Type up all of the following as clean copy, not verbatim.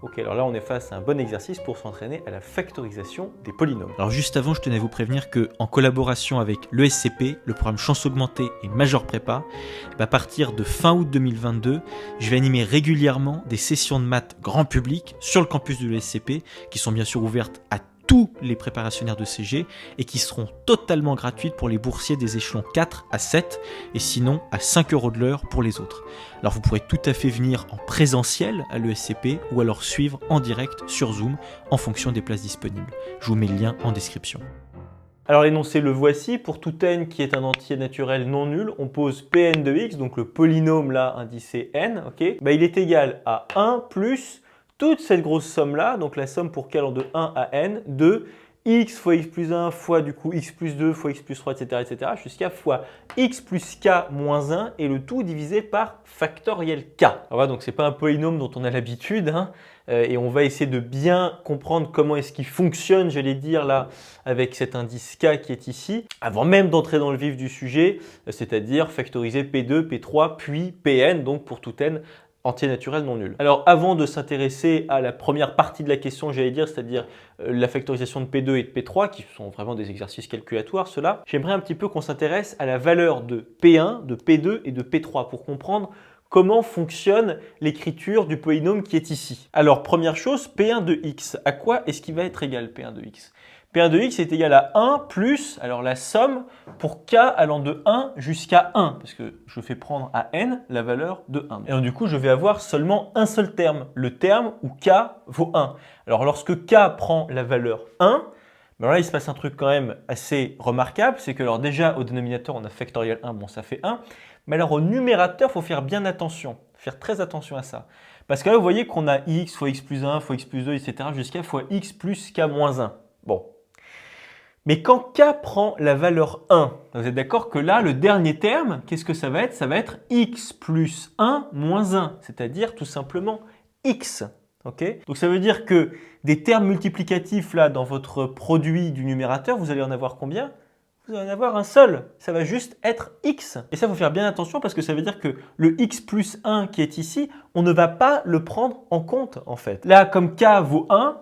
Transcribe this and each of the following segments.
Ok, alors là on est face à un bon exercice pour s'entraîner à la factorisation des polynômes. Alors juste avant, je tenais à vous prévenir que en collaboration avec l'ESCP, le programme Chance Augmentée et Major Prépa, à partir de fin août 2022, je vais animer régulièrement des sessions de maths grand public sur le campus de l'ESCP qui sont bien sûr ouvertes à tous les préparationnaires de CG et qui seront totalement gratuites pour les boursiers des échelons 4 à 7 et sinon à 5 € de l'heure pour les autres. Alors vous pourrez tout à fait venir en présentiel à l'ESCP ou alors suivre en direct sur Zoom en fonction des places disponibles. Je vous mets le lien en description. Alors l'énoncé le voici, pour tout n qui est un entier naturel non nul, on pose Pn de x, donc le polynôme là indicé n, ok, il est égal à 1 plus toute cette grosse somme là, donc la somme pour k allant de 1 à n, de x fois x plus 1 fois du coup x plus 2 fois x plus 3, etc. jusqu'à fois x plus k moins 1 et le tout divisé par factoriel k. Alors voilà, donc c'est pas un polynôme dont on a l'habitude, et on va essayer de bien comprendre comment est-ce qu'il fonctionne, j'allais dire là, avec cet indice k qui est ici, avant même d'entrer dans le vif du sujet, c'est-à-dire factoriser P2, P3, puis Pn, donc pour tout n entier naturel non nul. Alors avant de s'intéresser à la première partie de la question, j'allais dire, c'est-à-dire la factorisation de P2 et de P3, qui sont vraiment des exercices calculatoires, ceux-là, j'aimerais un petit peu qu'on s'intéresse à la valeur de P1, de P2 et de P3 pour comprendre comment fonctionne l'écriture du polynôme qui est ici. Alors première chose, P1 de x, à quoi est-ce qu'il va être égal P1 de x? P1 de x est égal à 1 plus, alors la somme pour k allant de 1 jusqu'à 1, parce que je fais prendre à n la valeur de 1. Et donc du coup, je vais avoir seulement un seul terme, le terme où k vaut 1. Alors lorsque k prend la valeur 1, là il se passe un truc quand même assez remarquable, c'est que alors déjà au dénominateur on a factoriel 1, bon ça fait 1, mais alors au numérateur il faut faire bien attention, faire très attention à ça. Parce que là vous voyez qu'on a x fois x plus 1 fois x plus 2, etc. jusqu'à fois x plus k moins 1. Bon. Mais quand k prend la valeur 1, vous êtes d'accord que là, le dernier terme, qu'est-ce que ça va être? Ça va être x plus 1 moins 1, c'est-à-dire tout simplement x. Okay, donc ça veut dire que des termes multiplicatifs là dans votre produit du numérateur, vous allez en avoir combien? Vous allez en avoir un seul, ça va juste être x. Et ça, il faut faire bien attention parce que ça veut dire que le x plus 1 qui est ici, on ne va pas le prendre en compte en fait. Là, comme k vaut 1,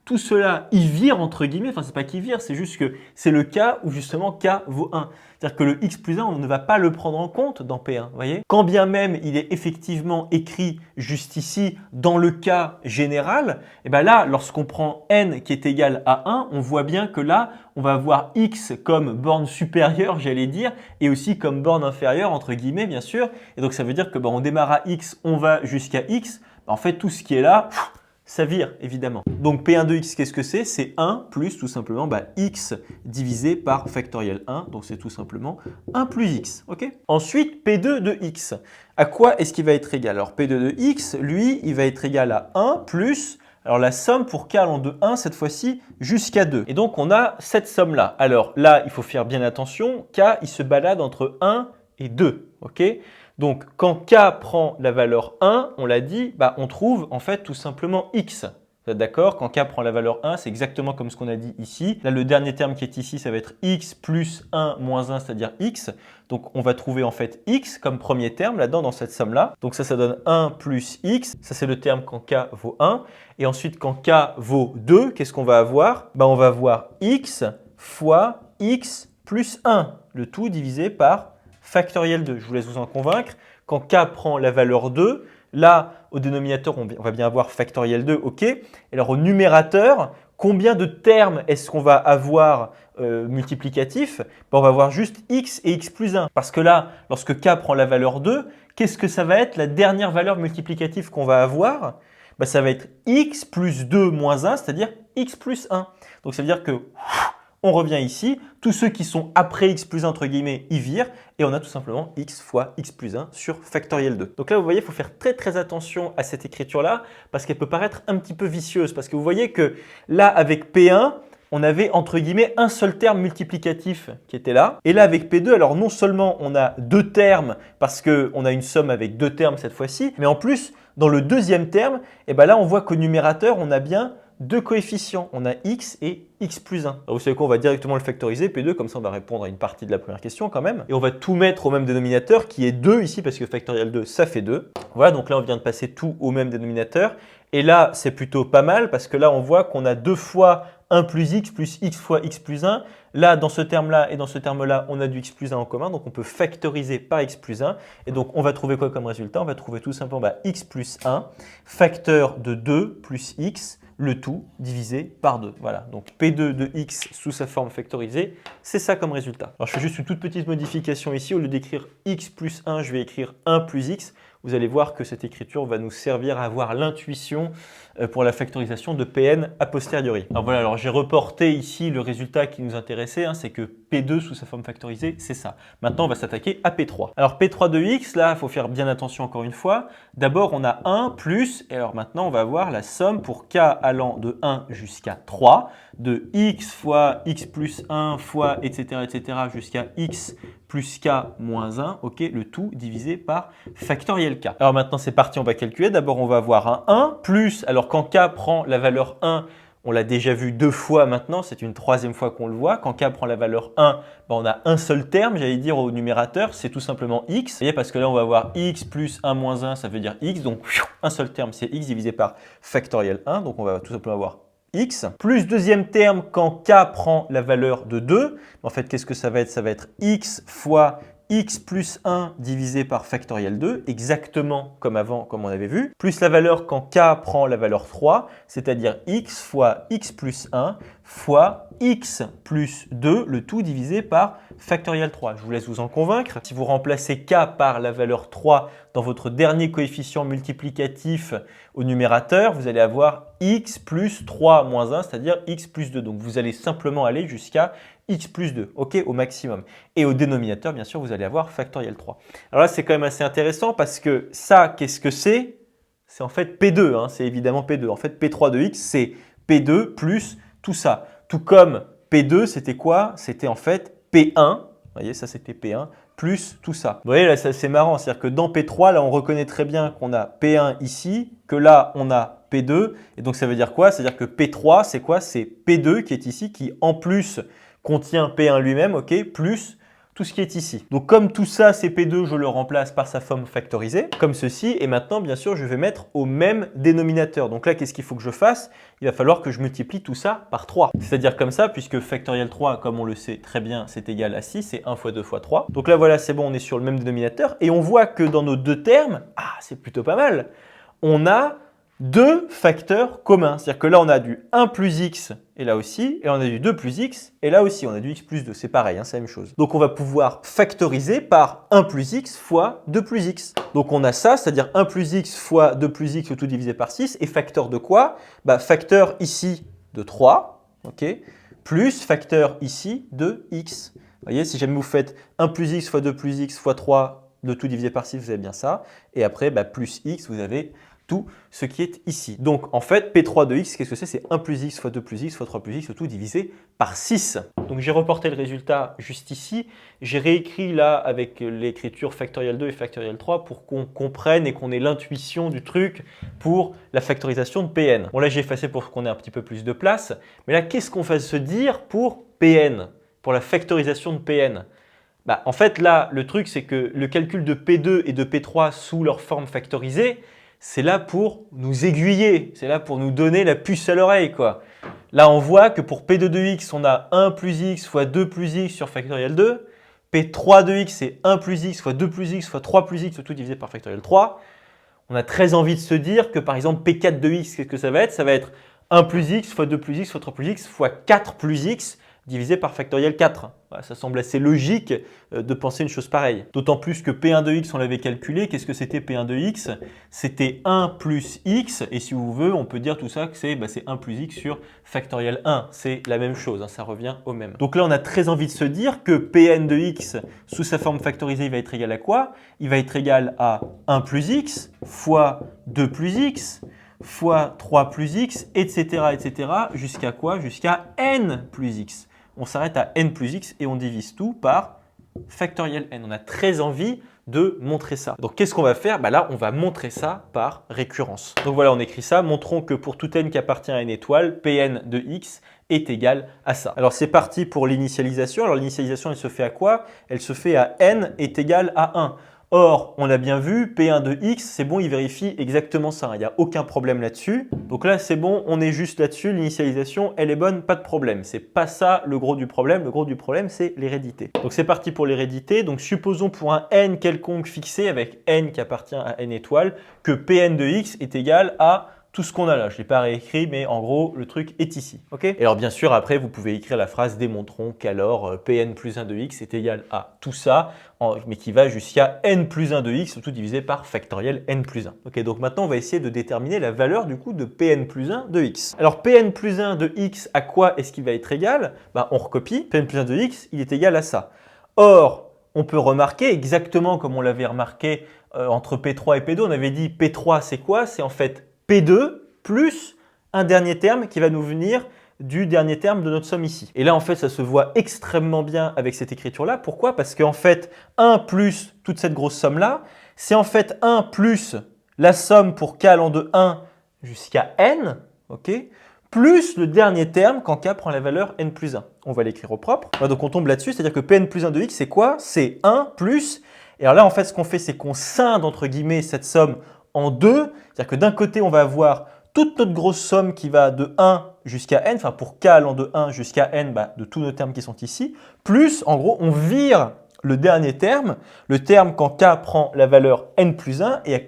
tout cela, il vire entre guillemets, enfin c'est pas qu'il vire, c'est juste que c'est le cas où justement k vaut 1. C'est-à-dire que le x plus 1, on ne va pas le prendre en compte dans P1, vous voyez? Quand bien même il est effectivement écrit juste ici dans le cas général, et bien là, lorsqu'on prend n qui est égal à 1, on voit bien que là, on va avoir x comme borne supérieure, j'allais dire, et aussi comme borne inférieure, entre guillemets, bien sûr. Et donc ça veut dire que on démarre à x, on va jusqu'à x. En fait, tout ce qui est là, ça vire, évidemment. Donc P1 de x, qu'est-ce que c'est? C'est 1 plus tout simplement x divisé par factoriel 1. Donc c'est tout simplement 1 plus x. Okay, ensuite, P2 de x. À quoi est-ce qu'il va être égal? Alors P2 de x, lui, il va être égal à 1 plus, alors la somme pour k allant de 1 cette fois-ci jusqu'à 2. Et donc on a cette somme-là. Alors là, il faut faire bien attention. K, il se balade entre 1 et 2. Ok, donc, quand k prend la valeur 1, on l'a dit, on trouve en fait tout simplement x. Vous êtes d'accord? Quand k prend la valeur 1, c'est exactement comme ce qu'on a dit ici. Là, le dernier terme qui est ici, ça va être x plus 1 moins 1, c'est-à-dire x. Donc, on va trouver en fait x comme premier terme là-dedans, dans cette somme-là. Donc, ça donne 1 plus x. Ça, c'est le terme quand k vaut 1. Et ensuite, quand k vaut 2, qu'est-ce qu'on va avoir? On va avoir x fois x plus 1. Le tout divisé par factoriel 2, je vous laisse vous en convaincre. Quand k prend la valeur 2, là, au dénominateur, on va bien avoir factoriel 2, ok. Et alors, au numérateur, combien de termes est-ce qu'on va avoir multiplicatifs? On va avoir juste x et x plus 1. Parce que là, lorsque k prend la valeur 2, qu'est-ce que ça va être la dernière valeur multiplicative qu'on va avoir? Ça va être x plus 2 moins 1, c'est-à-dire x plus 1. Donc, ça veut dire que on revient ici, tous ceux qui sont après x plus 1 entre guillemets, ils virent et on a tout simplement x fois x plus 1 sur factoriel 2. Donc là, vous voyez, il faut faire très très attention à cette écriture-là parce qu'elle peut paraître un petit peu vicieuse parce que vous voyez que là, avec P1, on avait entre guillemets un seul terme multiplicatif qui était là. Et là, avec P2, alors non seulement on a deux termes parce qu'on a une somme avec deux termes cette fois-ci, mais en plus, dans le deuxième terme, là, on voit qu'au numérateur, on a bien deux coefficients. On a x et x plus 1. Alors vous savez quoi, on va directement le factoriser, P2, comme ça on va répondre à une partie de la première question quand même. Et on va tout mettre au même dénominateur qui est 2 ici parce que factoriel 2, ça fait 2. Voilà, donc là on vient de passer tout au même dénominateur. Et là, c'est plutôt pas mal parce que là, on voit qu'on a 2 fois 1 plus x fois x plus 1. Là, dans ce terme-là et dans ce terme-là, on a du x plus 1 en commun. Donc, on peut factoriser par x plus 1. Et donc, on va trouver quoi comme résultat? On va trouver tout simplement x plus 1, facteur de 2 plus x, le tout divisé par 2. Voilà, donc P2 de x sous sa forme factorisée, c'est ça comme résultat. Alors, je fais juste une toute petite modification ici. Au lieu d'écrire x plus 1, je vais écrire 1 plus x. Vous allez voir que cette écriture va nous servir à avoir l'intuition pour la factorisation de Pn a posteriori. Alors voilà, alors j'ai reporté ici le résultat qui nous intéressait, hein, c'est que P2 sous sa forme factorisée, c'est ça. Maintenant, on va s'attaquer à P3. Alors P3 de x, là, il faut faire bien attention encore une fois. D'abord, on a 1 plus, et alors maintenant, on va avoir la somme pour k allant de 1 jusqu'à 3, de x fois x plus 1 fois, etc., jusqu'à x plus k moins 1, ok, le tout divisé par factoriel k. Alors maintenant, c'est parti, on va calculer. D'abord, on va avoir un 1 plus, alors quand k prend la valeur 1, on l'a déjà vu 2 fois maintenant, c'est une 3e fois qu'on le voit. Quand k prend la valeur 1, ben on a un seul terme, j'allais dire au numérateur, c'est tout simplement x. Vous voyez, parce que là, on va avoir x plus 1 moins 1, ça veut dire x. Donc, un seul terme, c'est x divisé par factoriel 1. Donc, on va tout simplement avoir x. Plus deuxième terme, quand k prend la valeur de 2, en fait, qu'est-ce que ça va être? Ça va être x fois x plus 1 divisé par factoriel 2, exactement comme avant, comme on avait vu, plus la valeur quand k prend la valeur 3, c'est-à-dire x fois x plus 1 fois x plus 2, le tout divisé par factoriel 3. Je vous laisse vous en convaincre. Si vous remplacez k par la valeur 3 dans votre dernier coefficient multiplicatif au numérateur, vous allez avoir x plus 3 moins 1, c'est-à-dire x plus 2. Donc, vous allez simplement aller jusqu'à x plus 2, ok, au maximum. Et au dénominateur, bien sûr, vous allez avoir factoriel 3. Alors là, c'est quand même assez intéressant parce que ça, qu'est-ce que c'est? C'est en fait P2, hein, c'est évidemment P2. En fait, P3 de x, c'est P2 plus tout ça. Tout comme P2, c'était quoi? C'était en fait P1, vous voyez, ça c'était P1, plus tout ça. Vous voyez, là, c'est marrant, c'est-à-dire que dans P3, là, on reconnaît très bien qu'on a P1 ici, que là, on a P2. Et donc, ça veut dire quoi? C'est-à-dire que P3, c'est quoi? C'est P2 qui est ici, qui en plus contient P1 lui-même, ok, plus tout ce qui est ici. Donc comme tout ça c'est P2, je le remplace par sa forme factorisée, comme ceci, et maintenant bien sûr je vais mettre au même dénominateur. Donc là qu'est-ce qu'il faut que je fasse? Il va falloir que je multiplie tout ça par 3. C'est-à-dire comme ça, puisque factoriel 3, comme on le sait très bien, c'est égal à 6, c'est 1 fois 2 fois 3. Donc là voilà, c'est bon, on est sur le même dénominateur, et on voit que dans nos deux termes, c'est plutôt pas mal, on a deux facteurs communs. C'est-à-dire que là, on a du 1 plus x et là aussi, et on a du 2 plus x et là aussi, on a du x plus 2. C'est pareil, hein, c'est la même chose. Donc, on va pouvoir factoriser par 1 plus x fois 2 plus x. Donc, on a ça, c'est-à-dire 1 plus x fois 2 plus x, tout divisé par 6. Et facteur de quoi? Facteur ici de 3, ok, plus facteur ici de x. Vous voyez, si jamais vous faites 1 plus x fois 2 plus x fois 3, de tout divisé par 6, vous avez bien ça. Et après, plus x, vous avez tout ce qui est ici. Donc en fait, P3 de x, qu'est-ce que c'est? C'est 1 plus x fois 2 plus x fois 3 plus x, tout divisé par 6. Donc j'ai reporté le résultat juste ici. J'ai réécrit là avec l'écriture factoriel 2 et factoriel 3 pour qu'on comprenne et qu'on ait l'intuition du truc pour la factorisation de Pn. Bon là j'ai effacé pour qu'on ait un petit peu plus de place. Mais là, qu'est-ce qu'on va se dire pour Pn, pour la factorisation de Pn? En fait là, le truc c'est que le calcul de P2 et de P3 sous leur forme factorisée, c'est là pour nous aiguiller, c'est là pour nous donner la puce à l'oreille, quoi. Là, on voit que pour P2 de x, on a 1 plus x fois 2 plus x sur factoriel 2. P3 de x, c'est 1 plus x fois 2 plus x fois 3 plus x, tout divisé par factoriel 3. On a très envie de se dire que par exemple, P4 de x, qu'est-ce que ça va être? Ça va être 1 plus x fois 2 plus x fois 3 plus x fois 4 plus x divisé par factoriel 4. Voilà, ça semble assez logique de penser une chose pareille. D'autant plus que P1 de x, on l'avait calculé. Qu'est-ce que c'était P1 de x? C'était 1 plus x. Et si vous voulez, on peut dire tout ça que c'est 1 plus x sur factoriel 1. C'est la même chose, hein, ça revient au même. Donc là, on a très envie de se dire que Pn de x, sous sa forme factorisée, il va être égal à quoi? Il va être égal à 1 plus x fois 2 plus x fois 3 plus x, etc., jusqu'à quoi? Jusqu'à n plus x. On s'arrête à n plus x et on divise tout par factoriel n. On a très envie de montrer ça. Donc, qu'est-ce qu'on va faire? Là, on va montrer ça par récurrence. Donc, voilà, on écrit ça. Montrons que pour tout n qui appartient à une étoile, Pn de x est égal à ça. Alors, c'est parti pour l'initialisation. Alors, l'initialisation, elle se fait à quoi? Elle se fait à n est égal à 1. Or, on a bien vu, P1 de x, c'est bon, il vérifie exactement ça. Il n'y a aucun problème là-dessus. Donc là, c'est bon, on est juste là-dessus. L'initialisation, elle est bonne, pas de problème. C'est pas ça le gros du problème. Le gros du problème, c'est l'hérédité. Donc c'est parti pour l'hérédité. Donc supposons pour un n quelconque fixé avec n qui appartient à n étoiles que Pn de x est égal à tout ce qu'on a là. Je ne l'ai pas réécrit, mais en gros, le truc est ici. Okay, et alors, bien sûr, après, vous pouvez écrire la phrase « Démontrons qu'alors Pn plus 1 de x est égal à tout ça », mais qui va jusqu'à n plus 1 de x, tout divisé par factoriel n plus 1. Okay, donc maintenant, on va essayer de déterminer la valeur du coup de Pn plus 1 de x. Alors, Pn plus 1 de x, à quoi est-ce qu'il va être égal? On recopie. Pn plus 1 de x, il est égal à ça. Or, on peut remarquer exactement comme on l'avait remarqué entre P3 et P2, on avait dit P3, c'est quoi? C'est en fait P2 plus un dernier terme qui va nous venir du dernier terme de notre somme ici. Et là, en fait, ça se voit extrêmement bien avec cette écriture-là. Pourquoi? Parce qu'en fait, 1 plus toute cette grosse somme-là, c'est en fait 1 plus la somme pour k allant de 1 jusqu'à n, okay, plus le dernier terme quand k prend la valeur n plus 1. On va l'écrire au propre. Donc, on tombe là-dessus, c'est-à-dire que Pn plus 1 de x, c'est quoi? C'est 1 plus... Et alors là, en fait, ce qu'on fait, c'est qu'on scinde, entre guillemets, cette somme en deux. C'est-à-dire que d'un côté, on va avoir toute notre grosse somme qui va de 1 jusqu'à n, enfin pour k allant de 1 jusqu'à n, de tous nos termes qui sont ici, plus, en gros, on vire le dernier terme, le terme quand k prend la valeur n plus 1, et à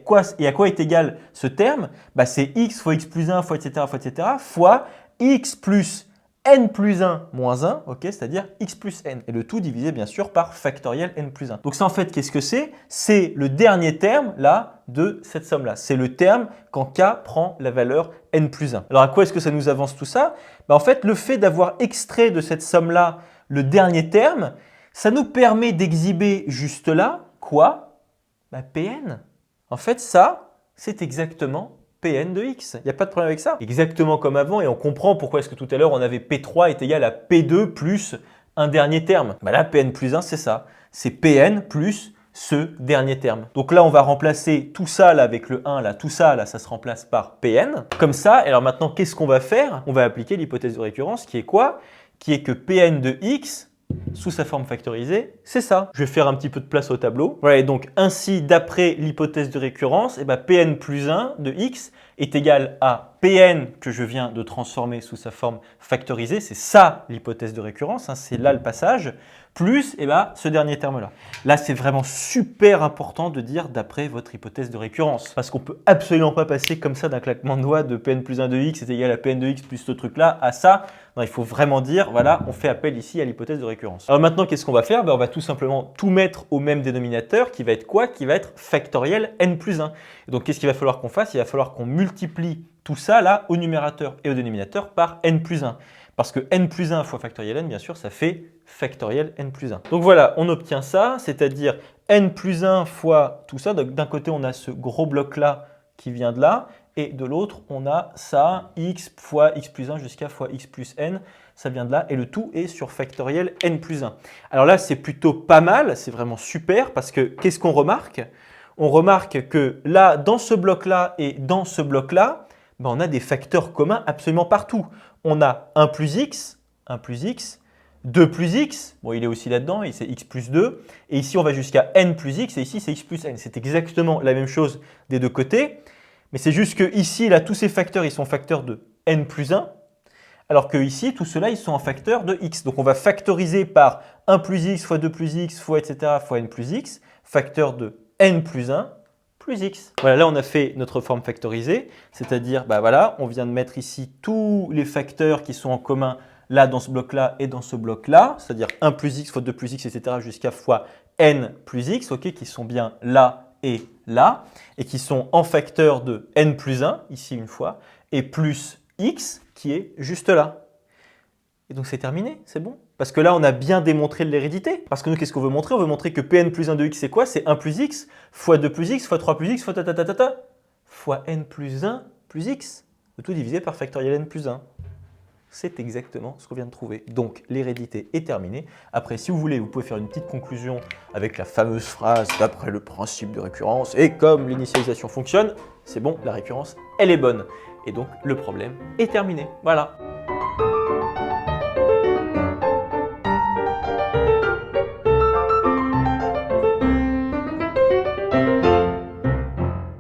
quoi est égal ce terme? C'est x fois x plus 1 fois etc. fois x plus n plus 1 moins 1, okay, c'est-à-dire x plus n, et le tout divisé bien sûr par factoriel n plus 1. Donc ça en fait, qu'est-ce que c'est? C'est le dernier terme là de cette somme-là. C'est le terme quand k prend la valeur n plus 1. Alors à quoi est-ce que ça nous avance tout ça? En fait, le fait d'avoir extrait de cette somme-là le dernier terme, ça nous permet d'exhiber juste là, quoi? Pn. En fait, ça, c'est exactement Pn de x. Il n'y a pas de problème avec ça. Exactement comme avant, et on comprend pourquoi est-ce que tout à l'heure, on avait P3 est égal à P2 plus un dernier terme. Là, Pn plus 1, c'est ça. C'est Pn plus ce dernier terme. Donc là, on va remplacer tout ça là, avec le 1, là, tout ça, là, ça se remplace par Pn. Comme ça, et alors maintenant, qu'est-ce qu'on va faire? On va appliquer l'hypothèse de récurrence qui est quoi? Qui est que Pn de x sous sa forme factorisée, c'est ça. Je vais faire un petit peu de place au tableau. Voilà, et donc ainsi, d'après l'hypothèse de récurrence, Pn plus 1 de x est égal à Pn que je viens de transformer sous sa forme factorisée. C'est ça l'hypothèse de récurrence, hein, c'est là le passage, plus ce dernier terme-là. Là, c'est vraiment super important de dire d'après votre hypothèse de récurrence. Parce qu'on ne peut absolument pas passer comme ça d'un claquement de doigts de Pn plus 1 de x est égal à Pn de x plus ce truc-là à ça. Non, il faut vraiment dire, voilà, on fait appel ici à l'hypothèse de récurrence. Alors maintenant, qu'est-ce qu'on va faire? On va tout simplement tout mettre au même dénominateur qui va être quoi? Qui va être factoriel n plus 1. Et donc, qu'est-ce qu'il va falloir qu'on fasse? Il va falloir qu'on multiplie tout ça là au numérateur et au dénominateur par n plus 1. Parce que n plus 1 fois factoriel n, bien sûr, ça fait factoriel n plus 1. Donc voilà, on obtient ça, c'est-à-dire n plus 1 fois tout ça. Donc d'un côté, on a ce gros bloc-là qui vient de là, et de l'autre, on a ça, x fois x plus 1 jusqu'à fois x plus n, ça vient de là, et le tout est sur factoriel n plus 1. Alors là, c'est plutôt pas mal, c'est vraiment super, parce que qu'est-ce qu'on remarque? On remarque que là, dans ce bloc-là et dans ce bloc-là, on a des facteurs communs absolument partout. On a 1 plus x, 2 plus x, bon il est aussi là-dedans, c'est x plus 2, et ici on va jusqu'à n plus x, et ici c'est x plus n. C'est exactement la même chose des deux côtés, mais c'est juste que ici, là, tous ces facteurs, ils sont facteurs de n plus 1, alors que ici, tout cela, ils sont en facteur de x. Donc on va factoriser par 1 plus x fois 2 plus x fois etc. fois n plus x, facteur de n plus 1 plus x. Voilà, là on a fait notre forme factorisée, c'est-à-dire, voilà, on vient de mettre ici tous les facteurs qui sont en commun là dans ce bloc-là et dans ce bloc-là, c'est-à-dire 1 plus x fois 2 plus x, etc. jusqu'à fois n plus x, okay, qui sont bien là et là, et qui sont en facteur de n plus 1, ici une fois, et plus x qui est juste là. Et donc c'est terminé, c'est bon. Parce que là, on a bien démontré l'hérédité. Parce que nous, qu'est-ce qu'on veut montrer? On veut montrer que Pn plus 1 de x, c'est quoi? C'est 1 plus x fois 2 plus x fois 3 plus x fois fois n plus 1 plus x, le tout divisé par factoriel n plus 1. C'est exactement ce qu'on vient de trouver. Donc, l'hérédité est terminée. Après, si vous voulez, vous pouvez faire une petite conclusion avec la fameuse phrase d'après le principe de récurrence. Et comme l'initialisation fonctionne, c'est bon, la récurrence, elle est bonne. Et donc, le problème est terminé. Voilà.